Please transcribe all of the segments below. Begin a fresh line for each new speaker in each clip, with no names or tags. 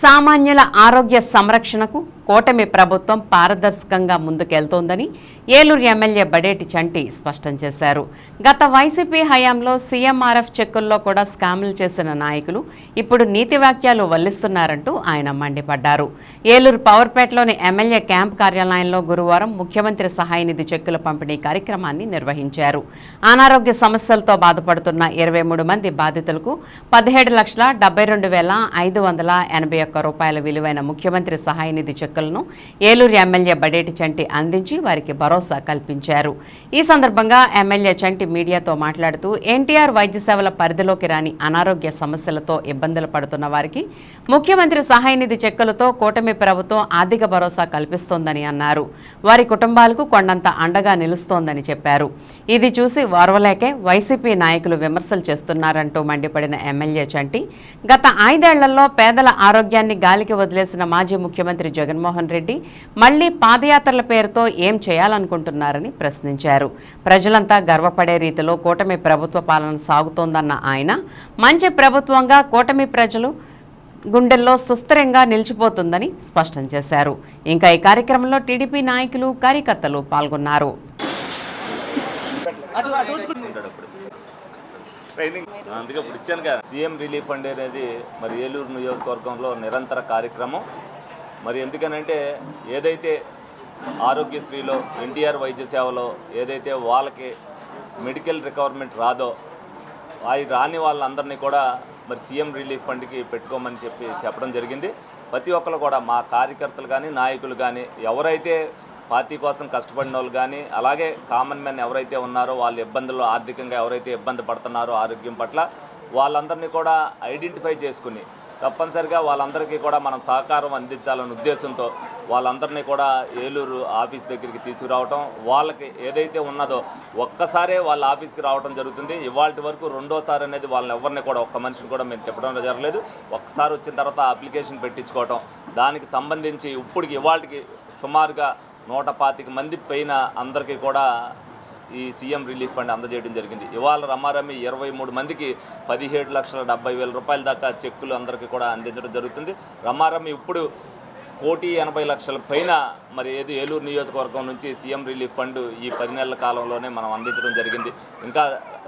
సామాన్యుల ఆరోగ్య సంరక్షణకు కూటమి ప్రభుత్వం పారదర్శకంగా ముందుకెళ్తోందని ఏలూరు ఎమ్మెల్యే బడేటి చంటి స్పష్టం చేశారు. గత వైసీపీ హయాంలో సీఎంఆర్ఎఫ్ చెక్కుల్లో కూడా స్కాములు చేసిన నాయకులు ఇప్పుడు నీతి వాక్యాలు వల్లిస్తున్నారంటూ ఆయన మండిపడ్డారు. ఏలూరు పవర్పేటలోని ఎమ్మెల్యే క్యాంప్ కార్యాలయంలో గురువారం ముఖ్యమంత్రి సహాయ నిధి చెక్కుల పంపిణీ కార్యక్రమాన్ని నిర్వహించారు. అనారోగ్య సమస్యలతో బాధపడుతున్న 23 మంది బాధితులకు 17,72,581 రూపాయల విలువైన ముఖ్యమంత్రి సహాయ నిధి చెక్కులను ఏలూరు ఎమ్మెల్యే బడేటి చంటి అందించి వారికి భరోసా కల్పించారు. ఈ సందర్భంగా ఎమ్మెల్యే చంటి మీడియాతో మాట్లాడుతూ ఎన్టీఆర్ వైద్య సేవల పరిధిలోకి రాని అనారోగ్య సమస్యలతో ఇబ్బందులు పడుతున్న వారికి ముఖ్యమంత్రి సహాయ నిధి చెక్కులతో కూటమి ప్రభుత్వం ఆర్థిక భరోసా కల్పిస్తోందని అన్నారు. వారి కుటుంబాలకు కొండంత అండగా నిలుస్తోందని చెప్పారు. ఇది చూసి ఓర్వలేకే వైసీపీ నాయకులు విమర్శలు చేస్తున్నారంటూ మండిపడిన ఎమ్మెల్యే చంటి గత 5 ఏళ్లలో పేదల ఆరోగ్యాన్ని గాలికి వదిలేసిన మాజీ ముఖ్యమంత్రి జగన్మోహన్ రెడ్డి మళ్లీ పాదయాత్రల పేరుతో ఏం చేయాలనుకుంటున్నారని ప్రశ్నించారు. ప్రజలంతా గర్వపడే రీతిలో కూటమి ప్రభుత్వ పాలన సాగుతోందన్న ఆయన మంచి ప్రభుత్వంగా కూటమి ప్రజలు గుండెల్లో సుస్థిరంగా నిలిచిపోతుందని స్పష్టం చేశారు. ఇంకా ఈ కార్యక్రమంలో టీడీపీ నాయకులు కార్యకర్తలు పాల్గొన్నారు.
అందుకే ఇప్పుడు ఇచ్చాను కదా సీఎం రిలీఫ్ ఫండ్ అనేది మరి ఏలూరు నియోజకవర్గంలో నిరంతర కార్యక్రమం. మరి ఎందుకనంటే ఏదైతే ఆరోగ్యశ్రీలో ఎన్టీఆర్ వైద్య సేవలో ఏదైతే వాళ్ళకి మెడికల్ రికవర్మెంట్ రాదో అవి రాని వాళ్ళందరినీ కూడా మరి సీఎం రిలీఫ్ ఫండ్కి పెట్టుకోమని చెప్పడం జరిగింది. ప్రతి ఒక్కరు కూడా మా కార్యకర్తలు కానీ నాయకులు కానీ ఎవరైతే పార్టీ కోసం కష్టపడిన వాళ్ళు కానీ అలాగే కామన్ మ్యాన్ ఎవరైతే ఉన్నారో వాళ్ళ ఇబ్బందుల్లో ఆర్థికంగా ఎవరైతే ఇబ్బంది పడుతున్నారో ఆరోగ్యం పట్ల వాళ్ళందరినీ కూడా ఐడెంటిఫై చేసుకుని తప్పనిసరిగా వాళ్ళందరికీ కూడా మనం సహకారం అందించాలనే ఉద్దేశంతో వాళ్ళందరినీ కూడా ఏలూరు ఆఫీస్ దగ్గరికి తీసుకురావటం, వాళ్ళకి ఏదైతే ఉన్నదో ఒక్కసారే వాళ్ళ ఆఫీస్కి రావడం జరుగుతుంది. ఇవాళ వరకు రెండోసారి అనేది వాళ్ళని ఎవరిని కూడా ఒక్క మనిషిని కూడా మేము చెప్పడం జరగలేదు. ఒక్కసారి వచ్చిన తర్వాత అప్లికేషన్ పెట్టించుకోవటం, దానికి సంబంధించి ఇప్పటికి ఇవాళకి సుమారుగా 125 మంది పైన అందరికీ కూడా ఈ సీఎం రిలీఫ్ ఫండ్ అందజేయడం జరిగింది. ఇవాళ రమారమి 23 మందికి 17,70,000 రూపాయల దాకా చెక్కులు అందరికీ కూడా అందించడం జరుగుతుంది. రమారమి ఇప్పుడు 1,80,00,000 పైన మరి ఏలూరు నియోజకవర్గం నుంచి సీఎం రిలీఫ్ ఫండ్ ఈ 10 నెలల కాలంలోనే మనం అందించడం జరిగింది. ఇంకా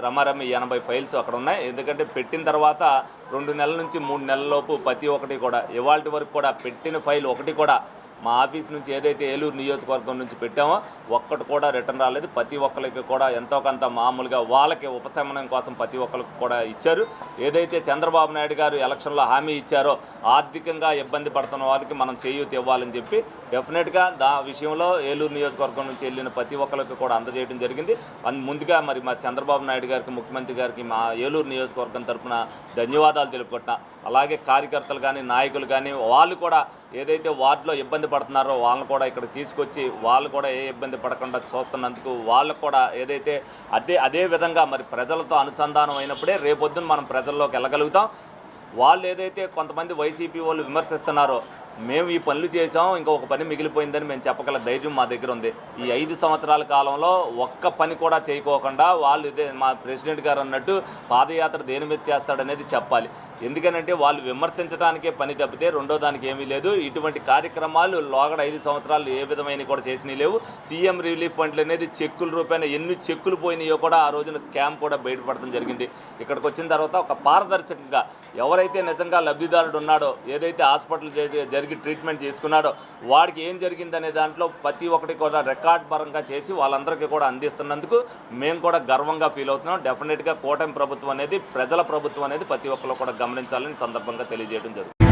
రమారమి 80 ఫైల్స్ అక్కడ ఉన్నాయి. ఎందుకంటే పెట్టిన తర్వాత 2 నెలల నుంచి 3 నెలల లోపు ప్రతి ఒక్కటి కూడా ఇవాళ వరకు కూడా పెట్టిన ఫైల్ ఒకటి కూడా మా ఆఫీస్ నుంచి ఏదైతే ఏలూరు నియోజకవర్గం నుంచి పెట్టామో ఒక్కటి కూడా రిటర్న్ రాలేదు. ప్రతి ఒక్కరికి కూడా ఎంతో కొంత మామూలుగా వాళ్ళకి ఉపశమనం కోసం ప్రతి ఒక్కరికి కూడా ఇచ్చారు. ఏదైతే చంద్రబాబు నాయుడు గారు ఎలక్షన్లో హామీ ఇచ్చారో ఆర్థికంగా ఇబ్బంది పడుతున్న వాళ్ళకి మనం చేయూత ఇవ్వాలని చెప్పి డెఫినెట్గా విషయంలో ఏలూరు నియోజకవర్గం నుంచి వెళ్ళిన ప్రతి ఒక్కరికి కూడా అందజేయడం జరిగింది. ముందుగా మరి మా చంద్రబాబు నాయుడు గారికి ముఖ్యమంత్రి గారికి మా ఏలూరు నియోజకవర్గం తరఫున ధన్యవాదాలు తెలుపుకుంటున్నా. అలాగే కార్యకర్తలు కానీ నాయకులు కానీ వాళ్ళు కూడా ఏదైతే వార్డులో ఇబ్బంది పడుతున్నారో వాళ్ళని కూడా ఇక్కడ తీసుకొచ్చి వాళ్ళు కూడా ఏ ఇబ్బంది పడకుండా చూస్తున్నందుకు వాళ్ళకు కూడా ఏదైతే అదే విధంగా మరి ప్రజలతో అనుసంధానం అయినప్పుడే రేపొద్దున మనం ప్రజల్లోకి వెళ్ళగలుగుతాం. వాళ్ళు ఏదైతే కొంతమంది వైసీపీ వాళ్ళు విమర్శిస్తున్నారో మేము ఈ పనులు చేసాం ఇంకొక పని మిగిలిపోయిందని మేము చెప్పగల ధైర్యం మా దగ్గర ఉంది. ఈ 5 సంవత్సరాల కాలంలో ఒక్క పని కూడా చేయకోకుండా వాళ్ళు ఇదే మా ప్రెసిడెంట్ గారు అన్నట్టు పాదయాత్ర దేని మీద చేస్తాడనేది చెప్పాలి. ఎందుకనంటే వాళ్ళు విమర్శించడానికే పని తప్పితే రెండో దానికి ఏమీ లేదు. ఇటువంటి కార్యక్రమాలు లోగడ 5 సంవత్సరాలు ఏ విధమైన కూడా చేసినవి లేవు. సీఎం రిలీఫ్ ఫండ్లు అనేది చెక్కుల రూపాయన ఎన్ని చెక్కులు పోయినాయో కూడా ఆ రోజున స్కామ్ కూడా బయటపడడం జరిగింది. ఇక్కడికి వచ్చిన తర్వాత ఒక పారదర్శకంగా ఎవరైతే నిజంగా లబ్ధిదారుడు ఉన్నాడో ఏదైతే హాస్పిటల్ జరిగి ట్రీట్మెంట్ చేసుకున్నాడో వాడికి ఏం జరిగిందనే దాంట్లో ప్రతి ఒక్కటి కూడా రికార్డ్ పరంగా చేసి వాళ్ళందరికీ కూడా అందిస్తున్నందుకు మేము కూడా గర్వంగా ఫీల్ అవుతున్నాం. డెఫినెట్గా కూటమి ప్రభుత్వం అనేది ప్రజల ప్రభుత్వం అనేది ప్రతి ఒక్కరు కూడా గమనించాలని సందర్భంగా తెలియజేయడం జరుగుతుంది.